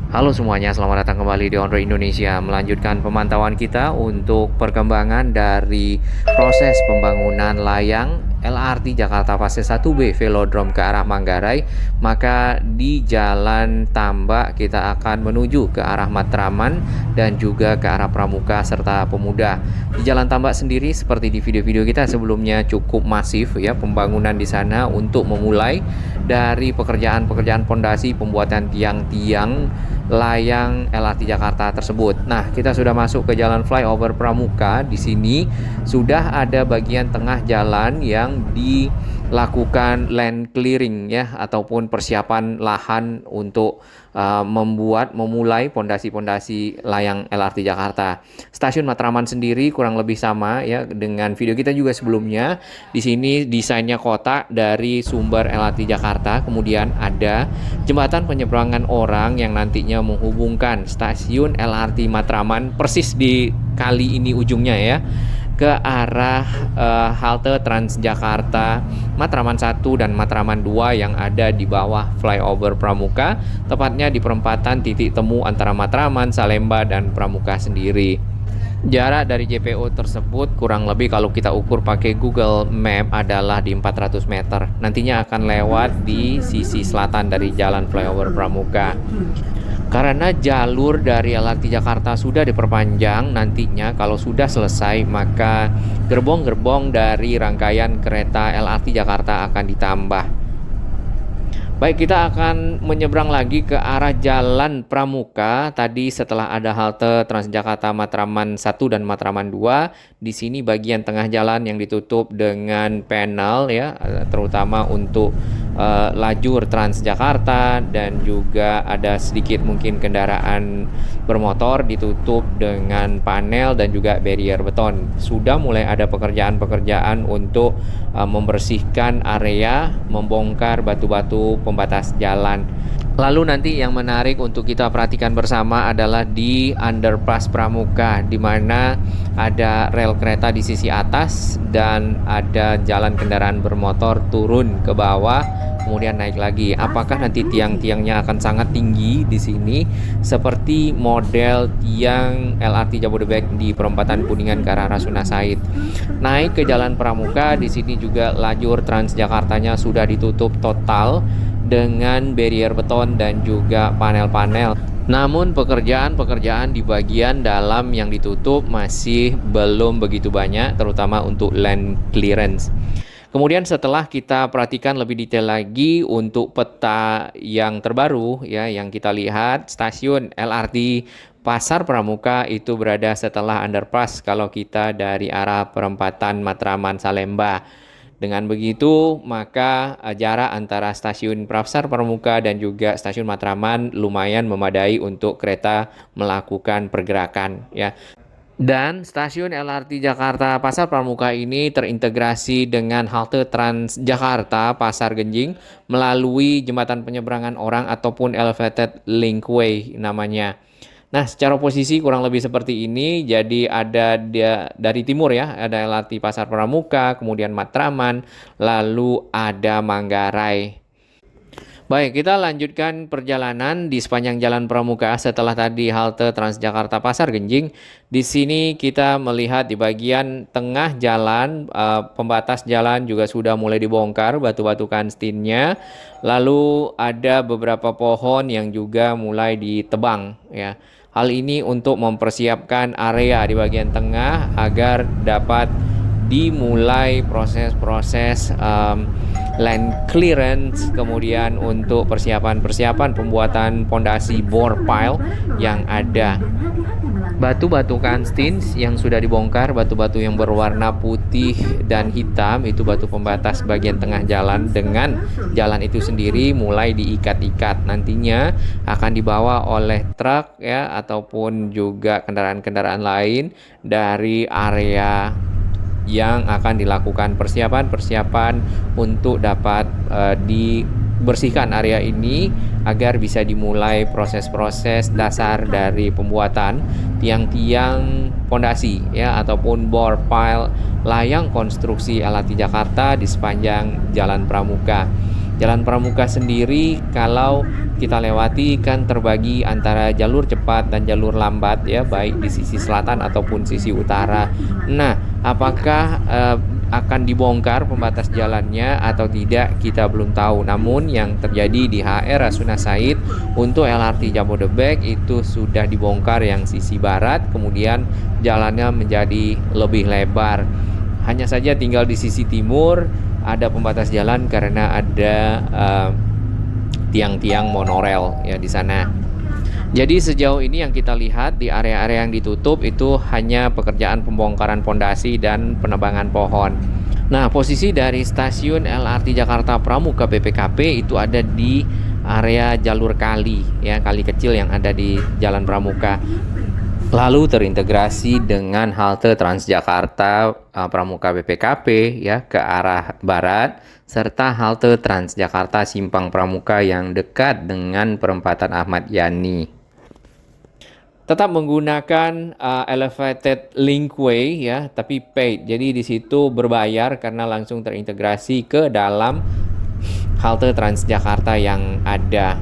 Halo semuanya, selamat datang kembali di On Road Indonesia. Melanjutkan pemantauan kita untuk perkembangan dari proses pembangunan layang LRT Jakarta Fase 1B Velodrome ke arah Manggarai. Maka di Jalan Tambak kita akan menuju ke arah Matraman dan juga ke arah Pramuka serta Pemuda. Di Jalan Tambak sendiri seperti di video-video kita sebelumnya cukup masif ya pembangunan di sana untuk memulai dari pekerjaan-pekerjaan pondasi pembuatan tiang-tiang layang LRT Jakarta tersebut. Nah, kita sudah masuk ke jalan flyover Pramuka. Di sini sudah ada bagian tengah jalan yang dilakukan land clearing ya ataupun persiapan lahan untuk memulai pondasi-pondasi layang LRT Jakarta. Stasiun Matraman sendiri kurang lebih sama ya dengan video kita juga sebelumnya. Di sini desainnya kotak dari sumber LRT Jakarta, kemudian ada jembatan penyeberangan orang yang nantinya menghubungkan stasiun LRT Matraman persis di kali ini ujungnya ya ke arah halte Transjakarta Matraman 1 dan Matraman 2 yang ada di bawah flyover Pramuka, tepatnya di perempatan titik temu antara Matraman, Salemba, dan Pramuka sendiri. Jarak dari JPO tersebut kurang lebih kalau kita ukur pakai Google Map adalah di 400 meter. Nantinya akan lewat di sisi selatan dari jalan flyover Pramuka. Karena jalur dari LRT Jakarta sudah diperpanjang, nantinya kalau sudah selesai maka gerbong-gerbong dari rangkaian kereta LRT Jakarta akan ditambah. Baik, kita akan menyeberang lagi ke arah Jalan Pramuka. Tadi setelah ada halte Transjakarta Matraman 1 dan Matraman 2, di sini bagian tengah jalan yang ditutup dengan panel ya, terutama untuk lajur Transjakarta, dan juga ada sedikit mungkin kendaraan bermotor ditutup dengan panel dan juga barrier beton. Sudah mulai ada pekerjaan-pekerjaan untuk membersihkan area, membongkar batu-batu pembatas jalan. Lalu nanti yang menarik untuk kita perhatikan bersama adalah di underpass Pramuka, di mana ada rel kereta di sisi atas dan ada jalan kendaraan bermotor turun ke bawah kemudian naik lagi. Apakah nanti tiang-tiangnya akan sangat tinggi di sini seperti model tiang LRT Jabodebek di perempatan Kuningan ke arah Rasuna Said. Naik ke Jalan Pramuka, di sini juga lajur Transjakartanya sudah ditutup total dengan barrier beton dan juga panel-panel. Namun pekerjaan-pekerjaan di bagian dalam yang ditutup masih belum begitu banyak, terutama untuk land clearance. Kemudian setelah kita perhatikan lebih detail lagi untuk peta yang terbaru ya, yang kita lihat stasiun LRT Pasar Pramuka itu berada setelah underpass kalau kita dari arah perempatan Matraman Salemba. Dengan begitu, maka jarak antara stasiun Pasar Pramuka dan juga stasiun Matraman lumayan memadai untuk kereta melakukan pergerakan ya. Dan stasiun LRT Jakarta Pasar Pramuka ini terintegrasi dengan halte Transjakarta Pasar Genjing melalui jembatan penyeberangan orang ataupun elevated linkway namanya. Nah, secara posisi kurang lebih seperti ini. Jadi ada dari timur ya, ada LRT Pasar Pramuka, kemudian Matraman, lalu ada Manggarai. Baik, kita lanjutkan perjalanan di sepanjang Jalan Pramuka setelah tadi halte Transjakarta Pasar Genjing. Di sini kita melihat di bagian tengah jalan, pembatas jalan juga sudah mulai dibongkar batu-batu kanstinnya. Lalu ada beberapa pohon yang juga mulai ditebang ya. Hal ini untuk mempersiapkan area di bagian tengah agar dapat dimulai proses-proses land clearance, kemudian untuk persiapan pembuatan pondasi bore pile yang ada. Batu-batu Kanstins yang sudah dibongkar, batu-batu yang berwarna putih dan hitam, itu batu pembatas bagian tengah jalan dengan jalan itu sendiri mulai diikat-ikat. Nantinya akan dibawa oleh truk ya ataupun juga kendaraan-kendaraan lain dari area yang akan dilakukan persiapan untuk dapat dibersihkan area ini agar bisa dimulai proses-proses dasar dari pembuatan tiang-tiang pondasi ya ataupun bore pile layang konstruksi LRT Jakarta di sepanjang Jalan Pramuka. Jalan Pramuka sendiri kalau kita lewati kan terbagi antara jalur cepat dan jalur lambat ya, baik di sisi selatan ataupun sisi utara. Nah, apakah akan dibongkar pembatas jalannya atau tidak kita belum tahu. Namun yang terjadi di HR Rasuna Said untuk LRT Jabodebek itu sudah dibongkar yang sisi barat, kemudian jalannya menjadi lebih lebar. Hanya saja tinggal di sisi timur ada pembatas jalan karena ada tiang-tiang monorel ya di sana. Jadi sejauh ini yang kita lihat di area-area yang ditutup itu hanya pekerjaan pembongkaran pondasi dan penebangan pohon. Nah, posisi dari stasiun LRT Jakarta Pramuka BPKP itu ada di area jalur kali ya, kali kecil yang ada di Jalan Pramuka. Lalu terintegrasi dengan halte Transjakarta Pramuka BPKP ya ke arah barat, serta halte Transjakarta Simpang Pramuka yang dekat dengan perempatan Ahmad Yani. Tetap menggunakan elevated linkway ya, tapi paid. Jadi di situ berbayar karena langsung terintegrasi ke dalam halte Transjakarta yang ada.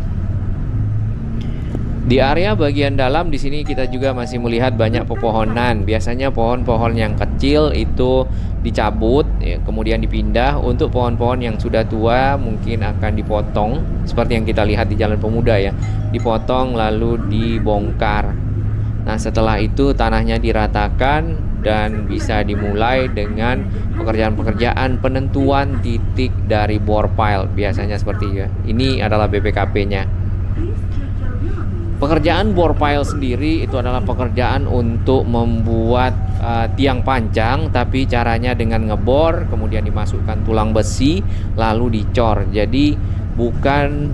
Di area bagian dalam di sini kita juga masih melihat banyak pepohonan. Biasanya pohon-pohon yang kecil itu dicabut, ya, kemudian dipindah. Untuk pohon-pohon yang sudah tua mungkin akan dipotong, seperti yang kita lihat di Jalan Pemuda ya, dipotong lalu dibongkar. Nah, setelah itu tanahnya diratakan dan bisa dimulai dengan pekerjaan-pekerjaan penentuan titik dari bore pile. Biasanya seperti itu. Ini adalah BPKP-nya. Pekerjaan bore pile sendiri itu adalah pekerjaan untuk membuat tiang pancang, tapi caranya dengan ngebor, kemudian dimasukkan tulang besi, lalu dicor. Jadi bukan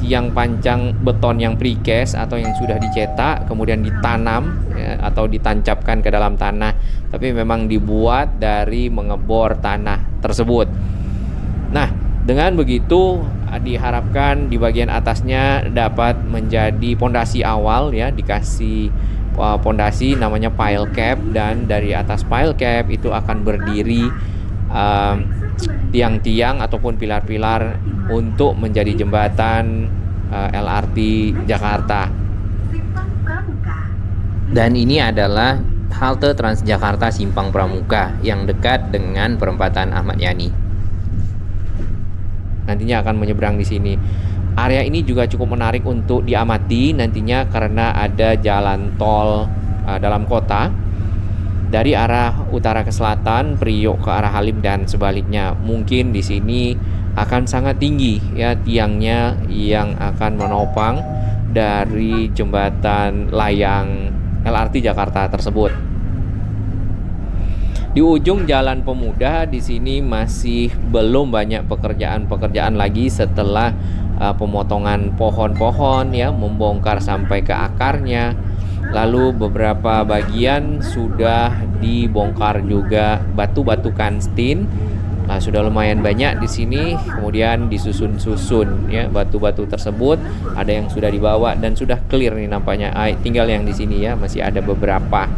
tiang pancang beton yang precast atau yang sudah dicetak, kemudian ditanam ya, atau ditancapkan ke dalam tanah, tapi memang dibuat dari mengebor tanah tersebut. Nah, dengan begitu diharapkan di bagian atasnya dapat menjadi pondasi awal ya, dikasih pondasi namanya pile cap, dan dari atas pile cap itu akan berdiri tiang-tiang ataupun pilar-pilar untuk menjadi jembatan LRT Jakarta. Dan ini adalah halte Transjakarta Simpang Pramuka yang dekat dengan perempatan Ahmad Yani. Nantinya akan menyeberang di sini. Area ini juga cukup menarik untuk diamati nantinya karena ada jalan tol dalam kota dari arah utara ke selatan, Priok ke arah Halim dan sebaliknya. Mungkin di sini akan sangat tinggi ya tiangnya yang akan menopang dari jembatan layang LRT Jakarta tersebut. Di ujung Jalan Pemuda di sini masih belum banyak pekerjaan-pekerjaan lagi setelah pemotongan pohon-pohon ya, membongkar sampai ke akarnya. Lalu beberapa bagian sudah dibongkar juga batu-batu kanstin. Nah, sudah lumayan banyak di sini, kemudian disusun-susun ya batu-batu tersebut. Ada yang sudah dibawa dan sudah clear nih nampaknya. Tinggal yang di sini ya, masih ada beberapa.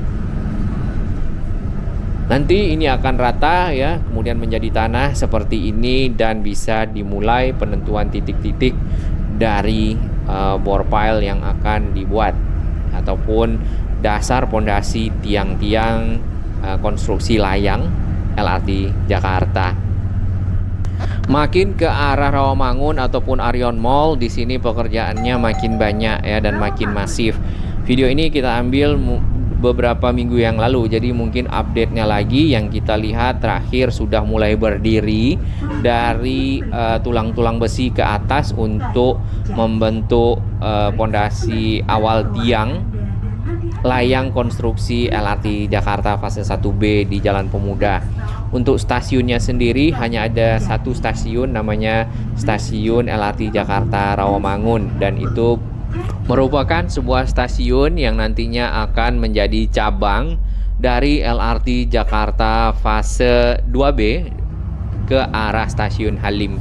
Nanti ini akan rata ya, kemudian menjadi tanah seperti ini dan bisa dimulai penentuan titik-titik dari bore pile yang akan dibuat ataupun dasar pondasi tiang-tiang konstruksi layang LRT Jakarta. Makin ke arah Rawamangun ataupun Arion Mall, di sini pekerjaannya makin banyak ya dan makin masif. Video ini kita ambil beberapa minggu yang lalu, jadi mungkin update-nya lagi. Yang kita lihat terakhir sudah mulai berdiri dari tulang-tulang besi ke atas untuk membentuk pondasi awal tiang layang konstruksi LRT Jakarta fase 1B di Jalan Pemuda. Untuk stasiunnya sendiri hanya ada satu stasiun, namanya Stasiun LRT Jakarta Rawamangun, dan itu merupakan sebuah stasiun yang nantinya akan menjadi cabang dari LRT Jakarta fase 2B ke arah Stasiun Halim.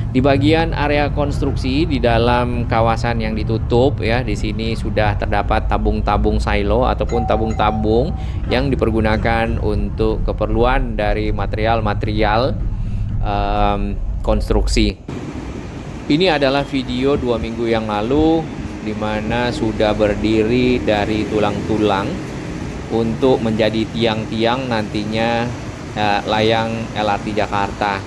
Di bagian area konstruksi di dalam kawasan yang ditutup ya, di sini sudah terdapat tabung-tabung silo ataupun tabung-tabung yang dipergunakan untuk keperluan dari material-material konstruksi. Ini adalah video 2 minggu yang lalu di mana sudah berdiri dari tulang-tulang untuk menjadi tiang-tiang nantinya layang LRT Jakarta.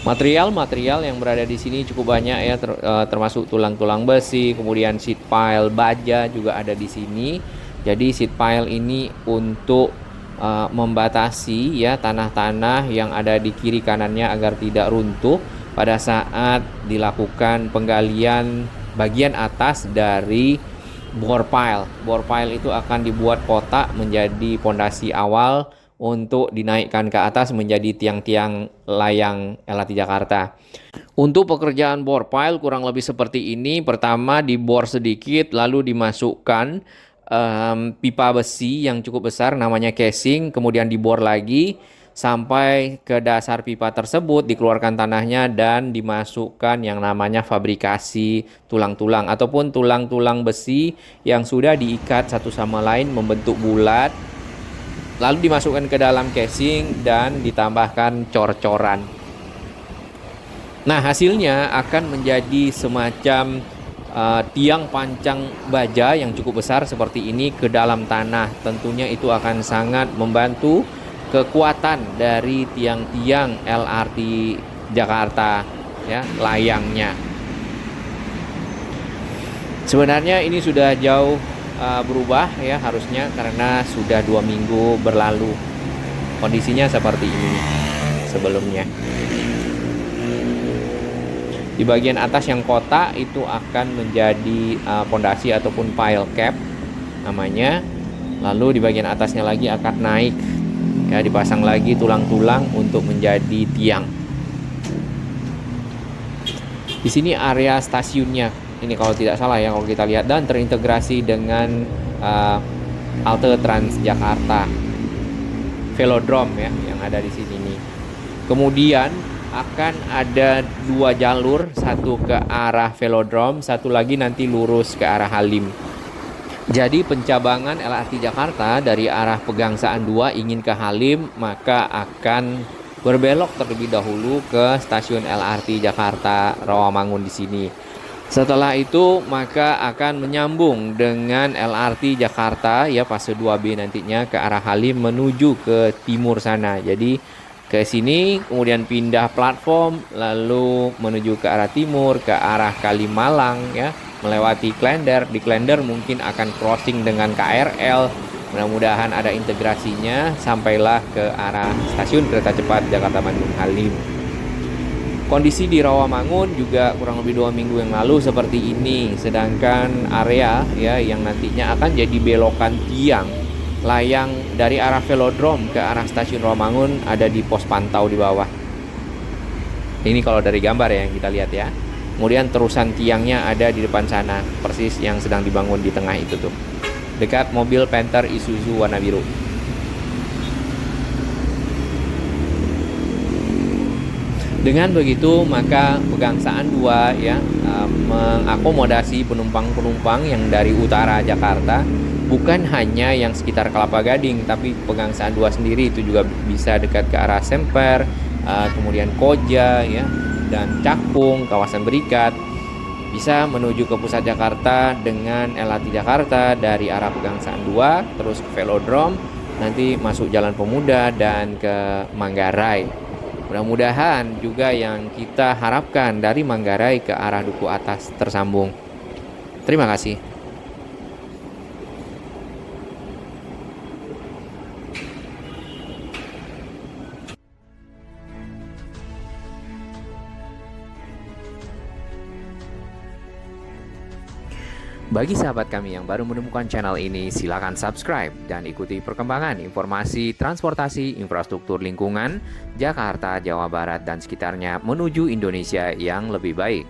Material-material yang berada di sini cukup banyak ya, termasuk tulang-tulang besi, kemudian sheet pile baja juga ada di sini. Jadi sheet pile ini untuk membatasi ya tanah-tanah yang ada di kiri kanannya agar tidak runtuh pada saat dilakukan penggalian bagian atas dari bore pile. Bore pile itu akan dibuat kotak menjadi pondasi awal untuk dinaikkan ke atas menjadi tiang-tiang layang LRT Jakarta. Untuk pekerjaan bore pile kurang lebih seperti ini. Pertama dibor sedikit, lalu dimasukkan pipa besi yang cukup besar namanya casing, kemudian dibor lagi sampai ke dasar pipa tersebut, dikeluarkan tanahnya dan dimasukkan yang namanya fabrikasi tulang-tulang ataupun tulang-tulang besi yang sudah diikat satu sama lain membentuk bulat, lalu dimasukkan ke dalam casing dan ditambahkan cor-coran. Nah, hasilnya akan menjadi semacam tiang pancang baja yang cukup besar seperti ini ke dalam tanah. Tentunya itu akan sangat membantu kekuatan dari tiang-tiang LRT Jakarta ya, layangnya. Sebenarnya ini sudah jauh berubah ya harusnya, karena sudah 2 minggu berlalu kondisinya seperti ini sebelumnya. Di bagian atas yang kotak itu akan menjadi pondasi ataupun pile cap namanya, lalu di bagian atasnya lagi akan naik ya, dipasang lagi tulang-tulang untuk menjadi tiang. Di sini area stasiunnya ini kalau tidak salah ya kalau kita lihat, dan terintegrasi dengan halte Transjakarta Velodrome ya yang ada di sini nih. Kemudian akan ada 2 jalur, satu ke arah Velodrome, satu lagi nanti lurus ke arah Halim. Jadi pencabangan LRT Jakarta dari arah Pegangsaan 2 ingin ke Halim, maka akan berbelok terlebih dahulu ke stasiun LRT Jakarta Rawamangun di sini. Setelah itu maka akan menyambung dengan LRT Jakarta ya fase 2B nantinya ke arah Halim menuju ke timur sana. Jadi ke sini kemudian pindah platform lalu menuju ke arah timur ke arah Kalimalang ya, melewati Klender. Di Klender mungkin akan crossing dengan KRL. Mudah-mudahan ada integrasinya sampailah ke arah stasiun kereta cepat Jakarta Bandung Halim. Kondisi di Rawamangun juga kurang lebih 2 minggu yang lalu seperti ini. Sedangkan area ya yang nantinya akan jadi belokan tiang layang dari arah Velodrome ke arah stasiun Rawamangun ada di pos pantau di bawah. Ini kalau dari gambar ya yang kita lihat ya. Kemudian terusan tiangnya ada di depan sana, persis yang sedang dibangun di tengah itu tuh. Dekat mobil Panther Isuzu warna biru. Dengan begitu maka Pegangsaan 2 ya mengakomodasi penumpang-penumpang yang dari utara Jakarta, bukan hanya yang sekitar Kelapa Gading, tapi Pegangsaan 2 sendiri itu juga bisa dekat ke arah Semper, kemudian Koja ya, dan Cakung, kawasan Berikat, bisa menuju ke pusat Jakarta dengan LRT Jakarta dari arah Pegangsaan 2 terus ke Velodrome, nanti masuk Jalan Pemuda dan ke Manggarai. Mudah-mudahan juga yang kita harapkan dari Manggarai ke arah Duku Atas tersambung. Terima kasih. Bagi sahabat kami yang baru menemukan channel ini, silakan subscribe dan ikuti perkembangan informasi transportasi, infrastruktur lingkungan, Jakarta, Jawa Barat, dan sekitarnya menuju Indonesia yang lebih baik.